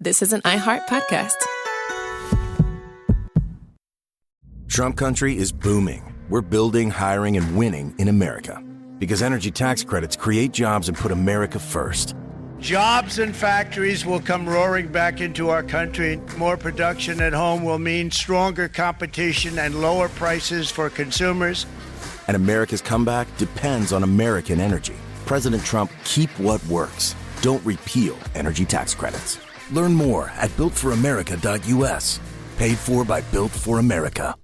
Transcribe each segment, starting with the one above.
this is an iHeart podcast. Trump country is booming. We're building, hiring, and winning in America. Because energy tax credits create jobs and put America first. Jobs and factories will come roaring back into our country. More production at home will mean stronger competition and lower prices for consumers. And America's comeback depends on American energy. President Trump, keep what works. Don't repeal energy tax credits. Learn more at builtforamerica.us. Paid for by Built for America.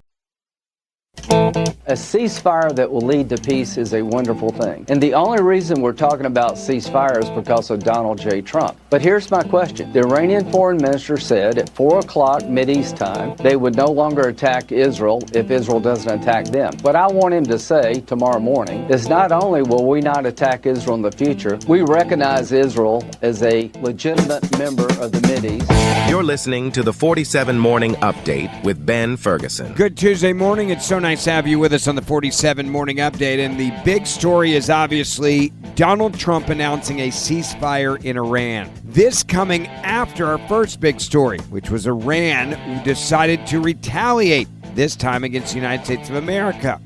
A ceasefire that will lead to peace is a wonderful thing. And the only reason we're talking about ceasefire is because of Donald J. Trump. But here's my question. The Iranian foreign minister said at 4 o'clock Mideast time they would no longer attack Israel if Israel doesn't attack them. What I want him to say tomorrow morning is not only will we not attack Israel in the future, we recognize Israel as a legitimate member of the Mideast. You're listening to the 47 Morning Update with Ben Ferguson. Good Tuesday morning. It's so nice to have you with us on the 47 Morning Update. And the big story is obviously Donald Trump announcing a ceasefire in Iran. This coming after our first big story, which was Iran, who decided to retaliate, this time against the United States of America.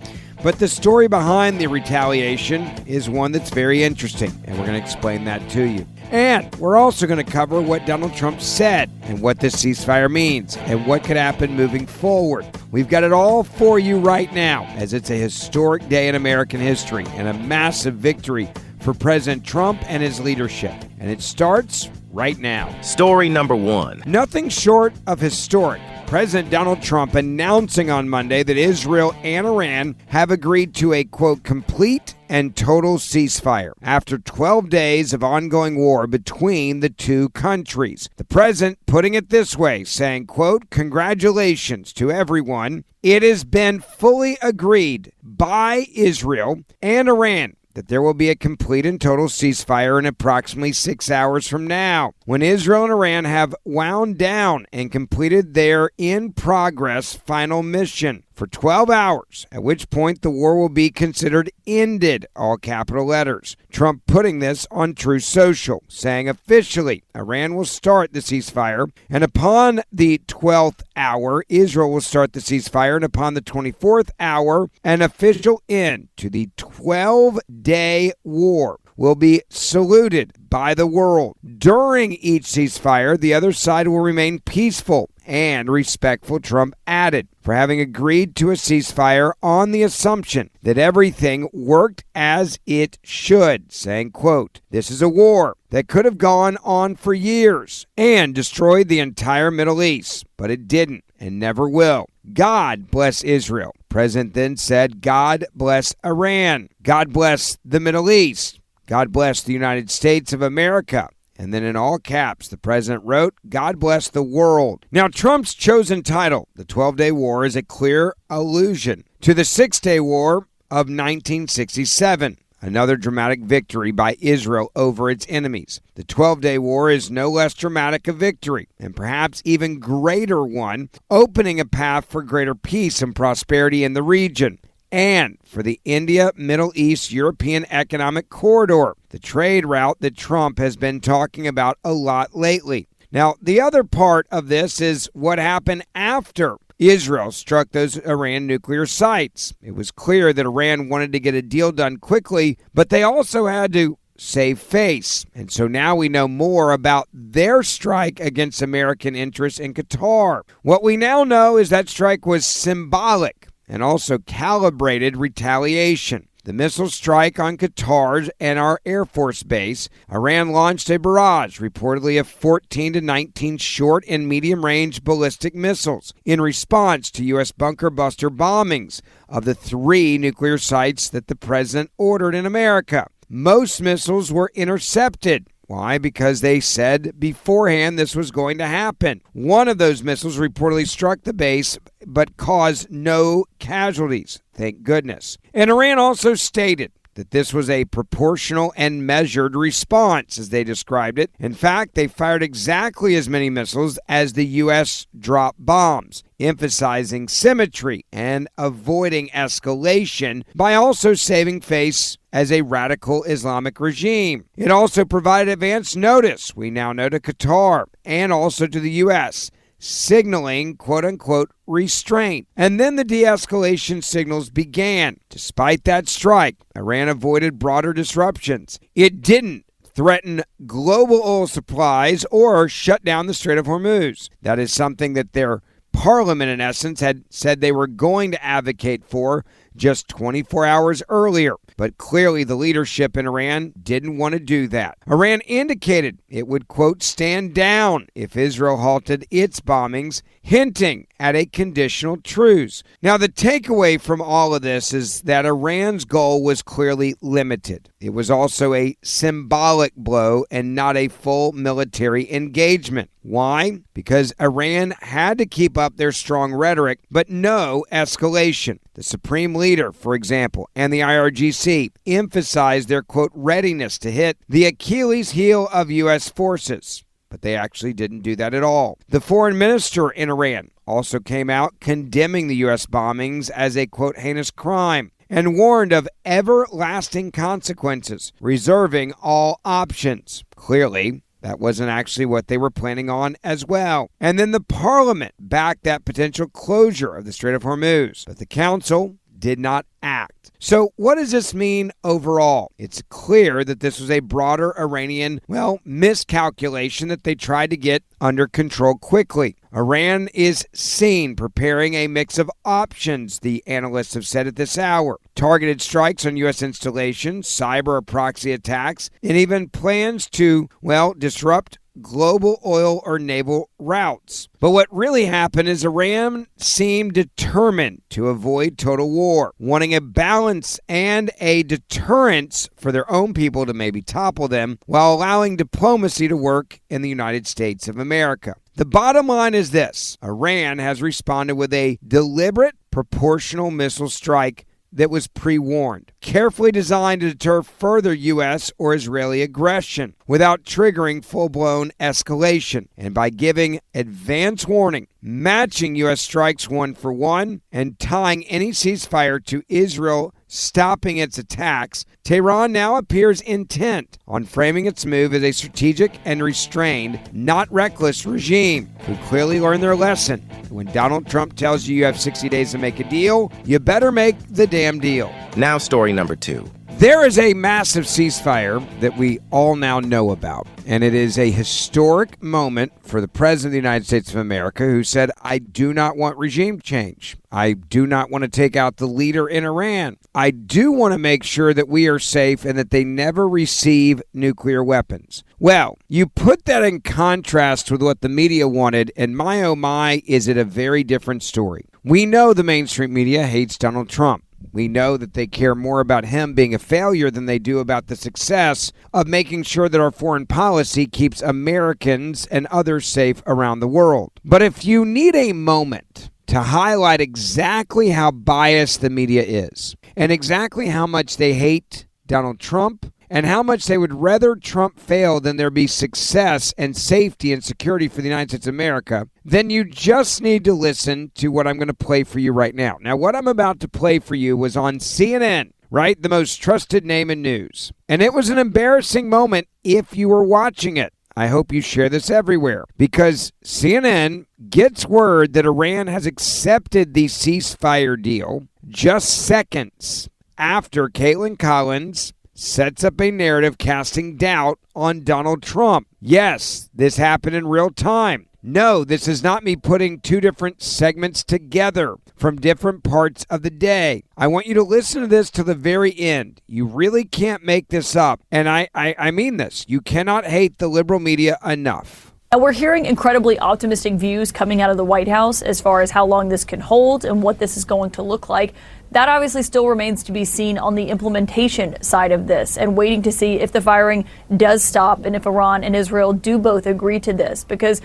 But the story behind the retaliation is one that's very interesting, and we're going to explain that to you. And we're also going to cover what Donald Trump said and what this ceasefire means and what could happen moving forward. We've got it all for you right now, as it's a historic day in American history and a massive victory for President Trump and his leadership. And it starts right now. Story number one. Nothing short of historic. President Donald Trump announcing on Monday that Israel and Iran have agreed to a, quote, complete and total ceasefire after 12 days of ongoing war between the two countries. The president putting it this way, saying, quote, congratulations to everyone. It has been fully agreed by Israel and Iran that there will be a complete and total ceasefire in approximately 6 hours from now, when Israel and Iran have wound down and completed their in-progress final mission for 12 hours, at which point the war will be considered ended, all capital letters. Trump putting this on Truth Social, saying officially Iran will start the ceasefire, and upon the 12th hour, Israel will start the ceasefire, and upon the 24th hour, an official end to the 12-day war will be saluted by the world. During each ceasefire, the other side will remain peaceful and respectful, Trump added, for having agreed to a ceasefire on the assumption that everything worked as it should, saying, quote, this is a war that could have gone on for years and destroyed the entire Middle East, but it didn't and never will. God bless Israel. President then said, God bless Iran. God bless the Middle East. God bless the United States of America. And then in all caps, the president wrote, God bless the world. Now, Trump's chosen title, the 12-Day War, is a clear allusion to the 6-Day War of 1967, another dramatic victory by Israel over its enemies. The 12-Day War is no less dramatic a victory, and perhaps even greater one, opening a path for greater peace and prosperity in the region, and for the India, Middle East, European economic corridor, the trade route that Trump has been talking about a lot lately. Now, the other part of this is what happened after Israel struck those Iran nuclear sites. It was clear that Iran wanted to get a deal done quickly, but they also had to save face. And so now we know more about their strike against American interests in Qatar. What we now know is that strike was symbolic and also calibrated retaliation. The missile strike on Qatar and our Air Force base, Iran launched a barrage, reportedly of 14 to 19 short and medium-range ballistic missiles, in response to U.S. bunker buster bombings of the 3 nuclear sites that the president ordered in America. Most missiles were intercepted. Why? Because they said beforehand this was going to happen. One of those missiles reportedly struck the base but caused no casualties. Thank goodness. And Iran also stated that this was a proportional and measured response, as they described it. In fact, they fired exactly as many missiles as the U.S. dropped bombs, emphasizing symmetry and avoiding escalation by also saving face as a radical Islamic regime. It also provided advance notice, we now know, to Qatar and also to the U.S., signaling, quote-unquote, restraint. And then the de-escalation signals began. Despite that strike, Iran avoided broader disruptions. It didn't threaten global oil supplies or shut down the Strait of Hormuz. That is something that their parliament, in essence, had said they were going to advocate for just 24 hours earlier. But clearly the leadership in Iran didn't want to do that. Iran indicated it would, quote, stand down if Israel halted its bombings, hinting at a conditional truce. Now, the takeaway from all of this is that Iran's goal was clearly limited. It was also a symbolic blow and not a full military engagement. Why? Because Iran had to keep up their strong rhetoric, but no escalation. The Supreme Leader, for example, and the IRGC emphasized their, quote, readiness to hit the Achilles heel of U.S. forces. But they actually didn't do that at all. The foreign minister in Iran also came out condemning the U.S. bombings as a, quote, heinous crime and warned of everlasting consequences, reserving all options. Clearly, that wasn't actually what they were planning on as well. And then the parliament backed that potential closure of the Strait of Hormuz, but the council did not act. So what does this mean overall? It's clear that this was a broader Iranian, miscalculation that they tried to get under control quickly. Iran is seen preparing a mix of options, the analysts have said at this hour. Targeted strikes on U.S. installations, cyber or proxy attacks, and even plans to, disrupt global oil or naval routes. But what really happened is Iran seemed determined to avoid total war, wanting a balance and a deterrence for their own people to maybe topple them while allowing diplomacy to work in the United States of America. The bottom line is this: Iran has responded with a deliberate, proportional missile strike that was pre-warned, carefully designed to deter further U.S. or Israeli aggression without triggering full-blown escalation, and by giving advance warning, matching U.S. strikes one for one, and tying any ceasefire to Israel stopping its attacks, Tehran now appears intent on framing its move as a strategic and restrained, not reckless regime who clearly learned their lesson. When Donald Trump tells you have 60 days to make a deal, you better make the damn deal. Now story number 2. There is a massive ceasefire that we all now know about, and it is a historic moment for the President of the United States of America, who said, I do not want regime change. I do not want to take out the leader in Iran. I do want to make sure that we are safe and that they never receive nuclear weapons. Well, you put that in contrast with what the media wanted, and my oh my, is it a very different story. We know the mainstream media hates Donald Trump. We know that they care more about him being a failure than they do about the success of making sure that our foreign policy keeps Americans and others safe around the world. But if you need a moment to highlight exactly how biased the media is and exactly how much they hate Donald Trump and how much they would rather Trump fail than there be success and safety and security for the United States of America, then you just need to listen to what I'm going to play for you right now. Now, what I'm about to play for you was on CNN, right? The most trusted name in news. And it was an embarrassing moment if you were watching it. I hope you share this everywhere, because CNN gets word that Iran has accepted the ceasefire deal just seconds after Caitlin Collins sets up a narrative casting doubt on Donald Trump. Yes, this happened in real time. No, this is not me putting two different segments together from different parts of the day. I want you to listen to this to the very end. You really can't make this up. And I mean this. You cannot hate the liberal media enough. We're hearing incredibly optimistic views coming out of the White House as far as how long this can hold and what this is going to look like. that obviously still remains to be seen on the implementation side of this, and waiting to see if the firing does stop and if Iran and Israel do both agree to this. Because,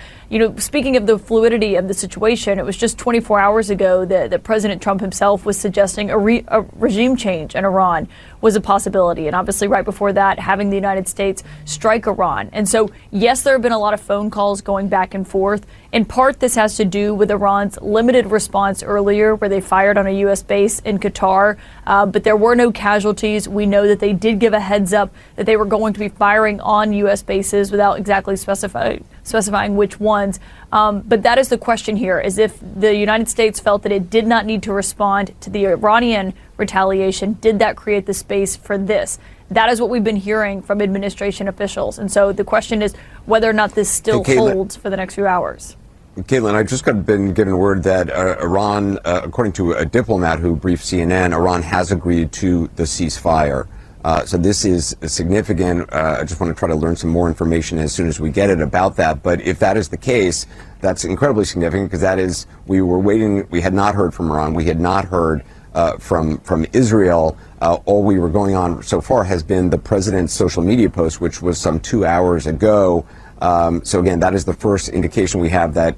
speaking of the fluidity of the situation, it was just 24 hours ago that President Trump himself was suggesting a regime change in Iran was a possibility. And obviously right before that, having the United States strike Iran. And so, yes, there have been a lot of phone calls going back and forth. In part, this has to do with Iran's limited response earlier, where they fired on a U.S. base in Qatar, but there were no casualties. We know that they did give a heads up that they were going to be firing on U.S. bases without exactly specifying which ones. But that is the question here, is if the United States felt that it did not need to respond to the Iranian retaliation, did that create the space for this? That is what we've been hearing from administration officials. And so the question is whether or not this still holds for the next few hours. Caitlin, I just been given word that Iran, according to a diplomat who briefed CNN, Iran has agreed to the ceasefire. So this is significant. I just want to try to learn some more information as soon as we get it about that. But if that is the case, that's incredibly significant, because that is, we were waiting. We had not heard from Iran. We had not heard from Israel. All we were going on so far has been the president's social media post, which was some 2 hours ago. So again, that is the first indication we have that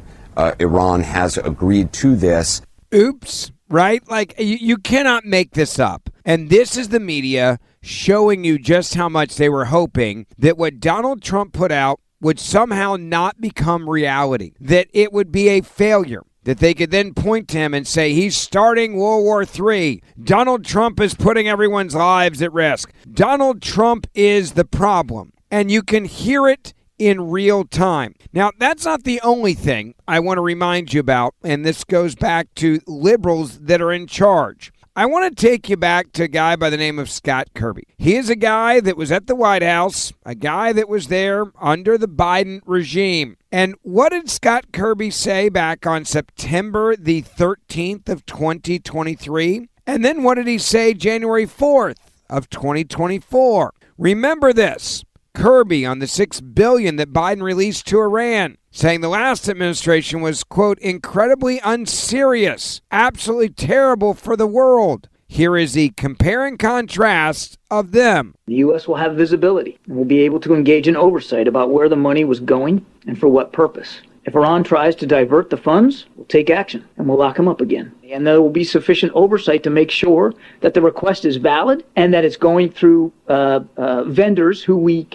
Iran has agreed to this. Oops, right? Like, you cannot make this up. And this is the media showing you just how much they were hoping that what Donald Trump put out would somehow not become reality, that it would be a failure, that they could then point to him and say, he's starting World War III. Donald Trump is putting everyone's lives at risk. Donald Trump is the problem. And you can hear it in real time. Now, that's not the only thing I want to remind you about, and this goes back to liberals that are in charge. I want to take you back to a guy by the name of Scott Kirby. He is a guy that was at the White House, a guy that was there under the Biden regime. And what did Scott Kirby say back on September the 13th of 2023? And then what did he say January 4th of 2024? Remember this. Kirby on the $6 billion that Biden released to Iran, saying the last administration was, quote, incredibly unserious, absolutely terrible for the world. Here is the compare and contrast of them. The U.S. will have visibility and will be able to engage in oversight about where the money was going and for what purpose. If Iran tries to divert the funds, we'll take action and we'll lock them up again. And there will be sufficient oversight to make sure that the request is valid and that it's going through vendors who we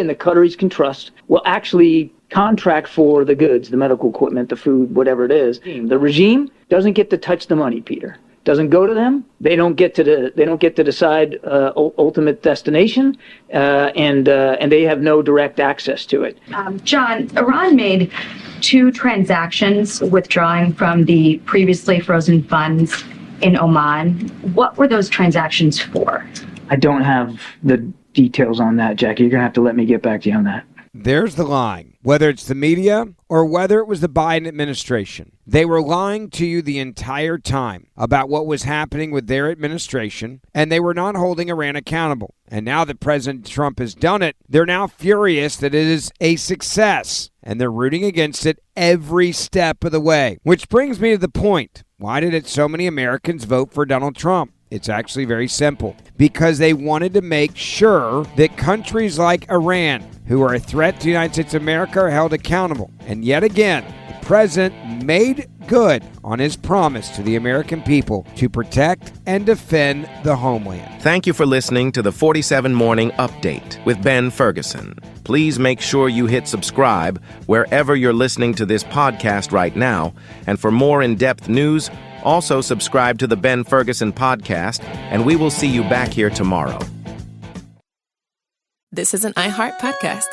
and the Qataris can trust will actually contract for the goods, the medical equipment, the food, whatever it is. The regime doesn't get to touch the money, Peter. Doesn't go to them. They don't get to decide ultimate destination, and they have no direct access to it. John, Iran made 2 transactions withdrawing from the previously frozen funds in Oman. What were those transactions for? I don't have the details on that, Jackie. You're gonna have to let me get back to you on that. There's the line. Whether it's the media or whether it was the Biden administration, they were lying to you the entire time about what was happening with their administration, and they were not holding Iran accountable. And now that President Trump has done it, they're now furious that it is a success, and they're rooting against it every step of the way. Which brings me to the point. Why did so many Americans vote for Donald Trump? It's actually very simple. Because they wanted to make sure that countries like Iran, who are a threat to the United States of America, are held accountable. And yet again, the president made good on his promise to the American people to protect and defend the homeland. Thank you for listening to the 47 Morning Update with Ben Ferguson. Please make sure you hit subscribe wherever you're listening to this podcast right now. And for more in-depth news, also subscribe to the Ben Ferguson Podcast, and we will see you back here tomorrow. This is an iHeart podcast.